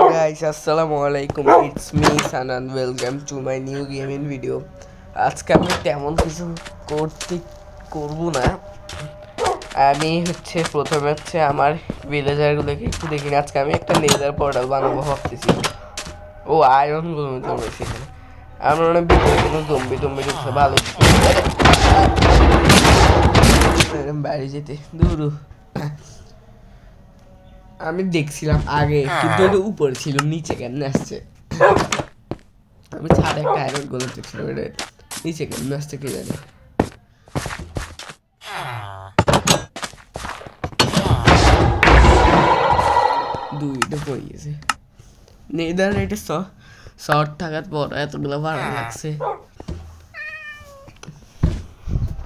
Guys, Assalamualaikum. It's me Sanan. Welcome to my new gaming video. আজকে আমি তেমন কিছু করব না। আমি প্রথমে আমার ভিলেজারগুলোকে একটু দেখি। আজকে আমি একটা নেজার পোর্টাল বানাবো ভাবতেছি। ও আয়রন গুলো জমেছে এখানে। আমার মনে হয় ভিতরে কোনো জম্বি ঢুকছে, ভালো বাইরে যেতে দূর। আমি দেখছিলাম আগে, কিন্তু এটা উপরে ছিল, নিচে কেমনে আসছে? আমি ছাদে একটা আয়রন গোলা দেখছিলাম, এটা নিচে কেমনে আসছে কে জানে। দুইটা পড়ে গেছে। নেদার এটা শর্ট থাকার পর এতগুলো ভাড়া লাগছে।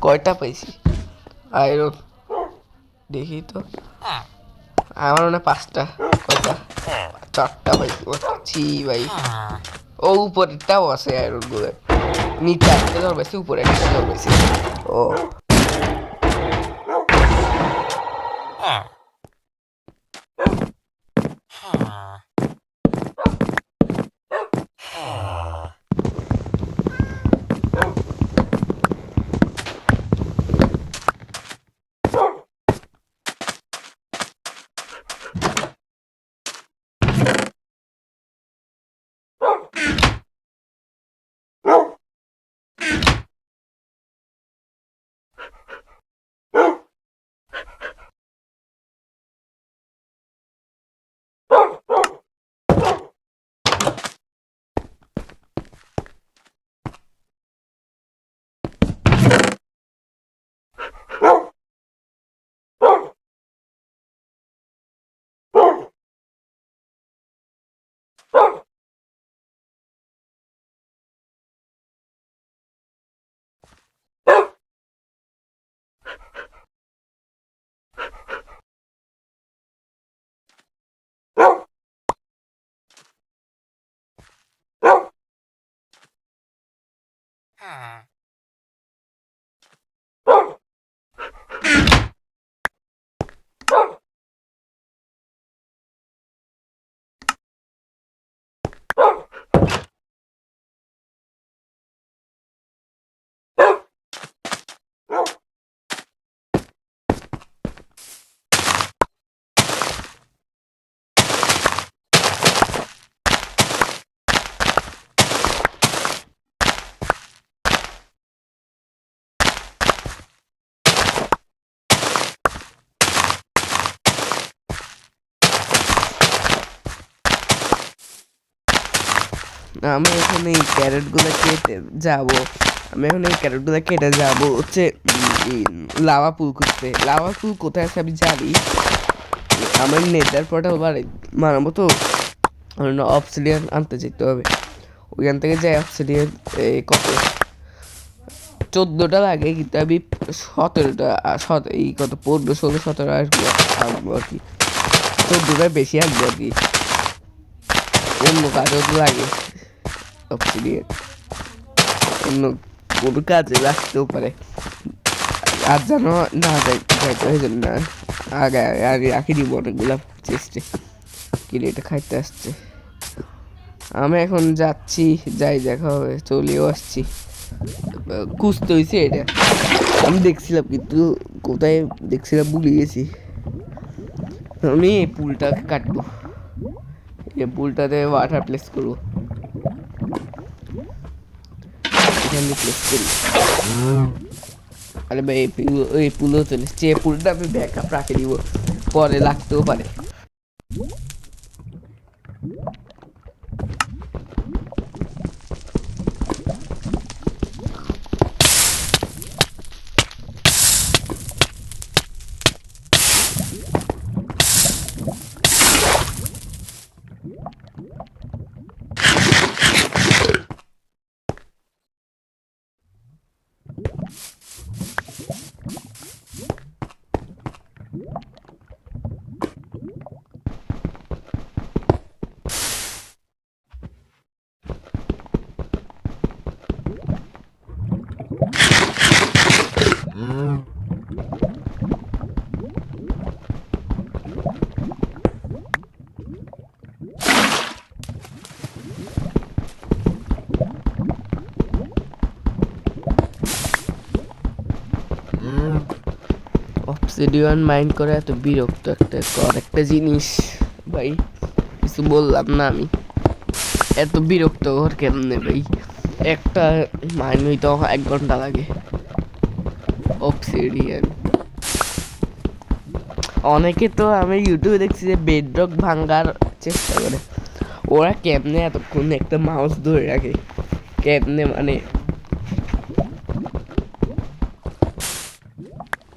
কয়টা পাইছি আয়রন দেখি তো। আমার মনে হয় 5টা। কয়টা? 4টা পাইছি ভাই। ও উপরেরটাও আছে আয়রন গুলো, নিচে একটা ধরবাইছে, উপরে একটা ধরবাইছে। ও আমি এখন এই ক্যারেটগুলো কেটে যাব। লাভা পুল খুঁজতে। লাভা পুল কোথায় আছে আমি জানি। আমার নেটার পোর্টাল বানাবো তো, অবসিডিয়ান আনতে যেতে হবে। ওইখান থেকে যাই অবসিডিয়ান কত 14টা লাগে, কিন্তু আমি 17টা এই কত 15, 16, 17 আনবো আর কি। 14টায় বেশি আনবো আর কি, অন্য কাজও লাগে। অবসিডিয়ান অন্য কোনো কাজে লাগতেও পারে, আর যেন না যাইতে হয় জন্য আগে আগে রাখি দিব অনেকগুলা চেষ্টা কিনে। এটা খাইতে আসছে। আমি এখন যাচ্ছি, যাই দেখা হবে, চলেও আসছি। খুঁজতে হয়েছে এটা, আমি দেখছিলাম কিন্তু কোথায় দেখছিলাম ভুলে গেছি। আমি এই পুলটাকে কাটবো, এই পুলটাতে ওয়াটার প্লেস করবো, এখানে প্লেস করি। আরে ভাই এই পুলও চলে এসছে। এই পুলটা আমি ব্যাকআপ রাখে দিব, পরে লাগতেও পারে। অবসিডিয়ান মাইন্ড করে এত বিরক্ত একটা জিনিস ভাই, কিছু বললাম না আমি। এত বিরক্ত ঘর কেমনে ভাই, একটা মাইন্ড হইতে 1 ঘন্টা লাগে। অবসিডিয়ান অনেকে তো আমি ইউটিউবে দেখছি যে বেডরক ভাঙার চেষ্টা করে, ওরা কেমনে এতক্ষণ একটা মাউস ধরে রাখে, কেমনে মানে।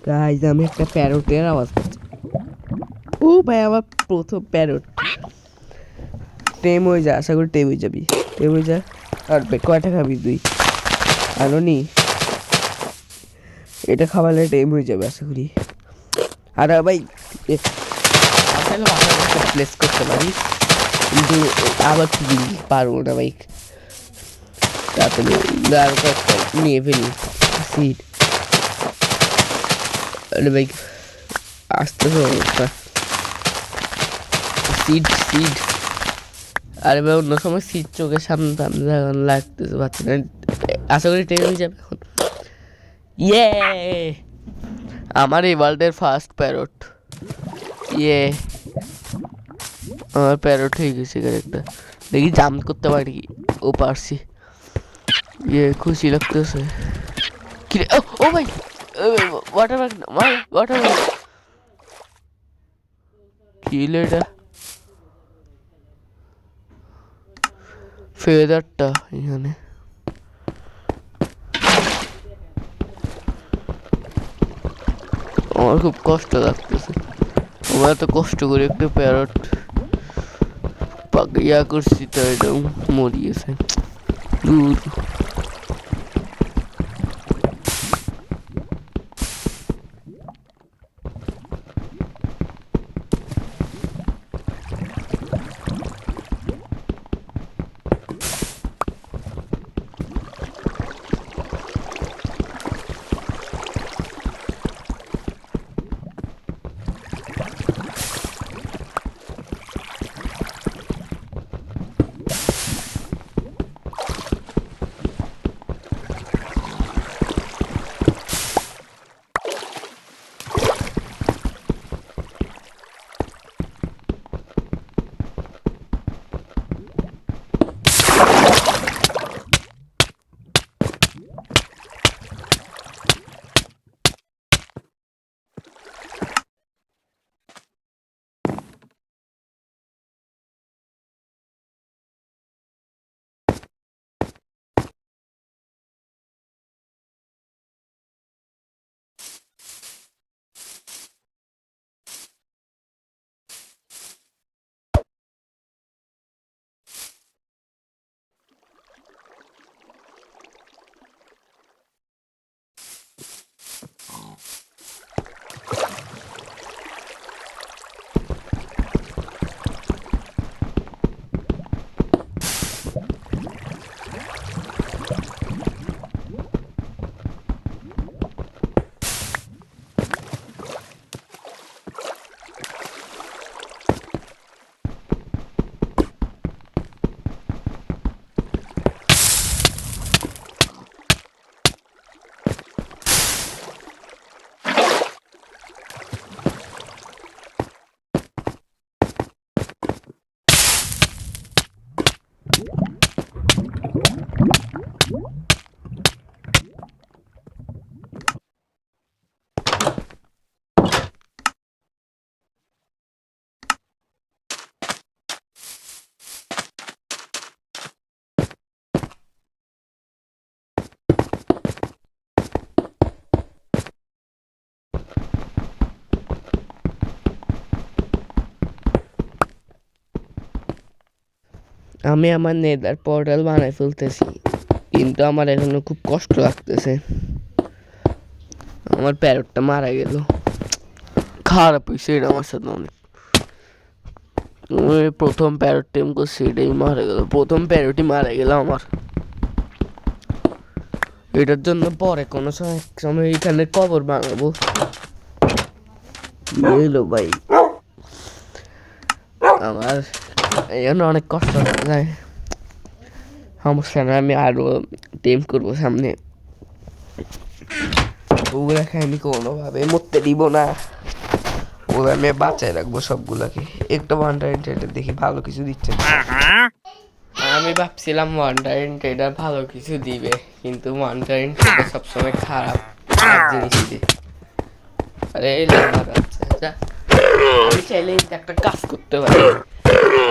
গাইজ আমি একটা প্যারোটের আওয়াজ পাচ্ছি। ও ভাই আমার প্রথম প্যারোট। টেম হয়ে যা, আশা করি টেম হয়ে যাবি, টেম হয়ে যা। আর কয়টা খাবি তুই? আলো নি, এটা খাওয়ালে টেম হয়ে যাবে আশা করি। আর ভাই আসলে বাসায় প্লেস করতে পারি, কিন্তু আবার পারবো না ভাই। তাড়াতাড়ি আর কয়েকটা নিয়ে ফেলি সিট। আরে ভাই আসতে সমস্যা, সিট। আরে ভাই অন্য সময় সিট চোখের সামনে এখন লাগতেছে, পাচ্ছি না। আশা করি ট্রেন হয়ে যাবে এখন। ইয়ে আমার এই ওয়ার্ল্ডের ফার্স্ট প্যারট। ইয়ে আমার প্যারট হয়ে গেছে একটা। দেখি জাম্প করতে পারি কি? ও পারছি। ইয়ে খুশি লাগতেছে। কি রে? ও ভাই ওয়াটার কি এটা? ফেদারটা এখানে আমার খুব কষ্ট লাগতেছে। আমরা এত কষ্ট করে একটা প্যারট ইয়া করছি, তো এটা মরিয়েছে। আমি আমার নেদার পোর্টাল বানাই ফেলতেছি, কিন্তু আমার এখনো খুব কষ্ট লাগতেছে। আমার প্যারটটা মারা গেল, খারাপ হয়েছে এটা আমার সাথে অনেক। প্রথম প্যারট টেম করছি, এটাই মারা গেল, প্রথম প্যারটই মারা গেল আমার। এটার জন্য পরে কোনো সময় এখানে কবর বানাবো। এলো ভাই আমার এই জন্য অনেক কষ্ট যায়। সমস্যা না, আমি আরো টেম করবো সামনে। ওগুলা আমি কোনোভাবে মরতে দিব না। ওগুলো আমি বাঁচায় রাখবো সবগুলাকে। একটা ওয়ান্ডার ট্রেডার দেখি ভালো কিছু দিচ্ছে না। আমি ভাবছিলাম ওয়ান্ডার ট্রেডার ভালো কিছু দিবে, কিন্তু ওয়ান্ডার ট্রেডার সবসময় খারাপ খারাপ জিনিস দিবে। আরে আচ্ছা, আমি চাইলে একটা কাজ করতে পারি।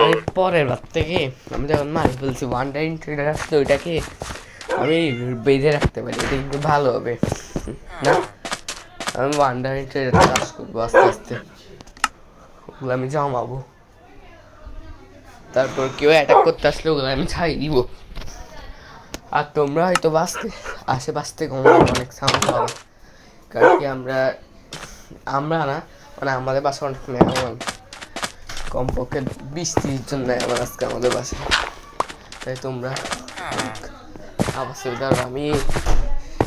আমি পরের বার থেকে আমি যখন মারি ফেলছি ওয়ান্ডার ট্রেডার আসলে ওইটাকে আমি বেঁধে রাখতে পারি, এটা কিন্তু ভালো হবে না? আমি ওয়ান্ডার ট্রেডার কাজ করবো আস্তে আস্তে, ওগুলো আমি জমাবো, তারপর কেউ অ্যাটাক করতে আসলে ওগুলো আমি ছাই দিব। আর তোমরা হয়তো আশেপাশ থেকে অনেক সাউন্ড পাবো, কারণ কি আমরা না মানে আমাদের বাসা অনেক মেহমান, কমপক্ষে 20-30 জন মেহমান আজকে আমাদের বাসায়, তাই তোমরা আওয়াজ শুনতে পারবে। আমি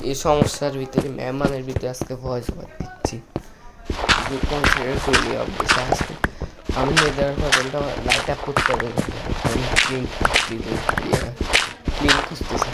এই সমস্যার ভিতরে মেহমানের ভিতরে আজকে ভয়েস ওভার দিচ্ছি, কনসিডার করলি অবশ্যই আসবে। আমি এদের হোটেলটা লাইট আপ করতে হবে, আমি ক্লিন খুঁজতেছি।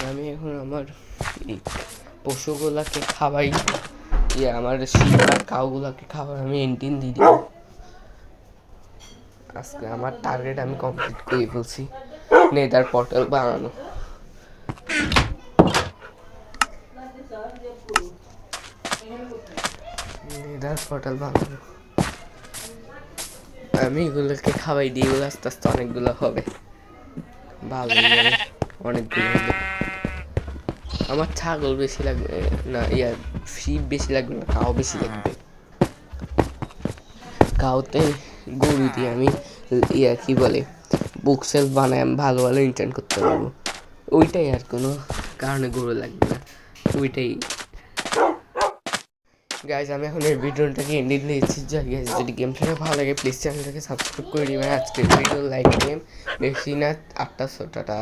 আমি এখন আমার পশুগুলাকে খাওয়াই, আমার শিকার কাউগুলাকে খাবার আমি এন্টিন দিয়ে দিব। আজকে আমার টার্গেট আমি কমপ্লিট করে ফেলছি, নেদার পোর্টাল বানানো। নেদার পোর্টাল বানানো আমি এগুলোকে খাওয়াই দিই, এগুলো আস্তে আস্তে অনেকগুলো হবে, ভালো অনেকগুলো হবে। আমার ছাগল বেশি লাগবে না, শিপ বেশি লাগবে না, কাউ বেশি লাগবে। কাউতে গরু দিয়ে আমি কি বলে বুক সেলফ বানায় আমি ভালো ভালো ইন্টার্ন করতে পারবো, ওইটাই আর কোনো কারণে গরু লাগবে না, ওইটাই। গাইজ আমি এখন এই ভিডিওটাকে এন্ডিং দিয়েছি। গাইজ যদি গেমটা ভালো লাগে প্লিজ চ্যানেলটাকে সাবস্ক্রাইব করে দিবেন। আজকের ভিডিও লাইক গেম বেশি না 8টা 6টা।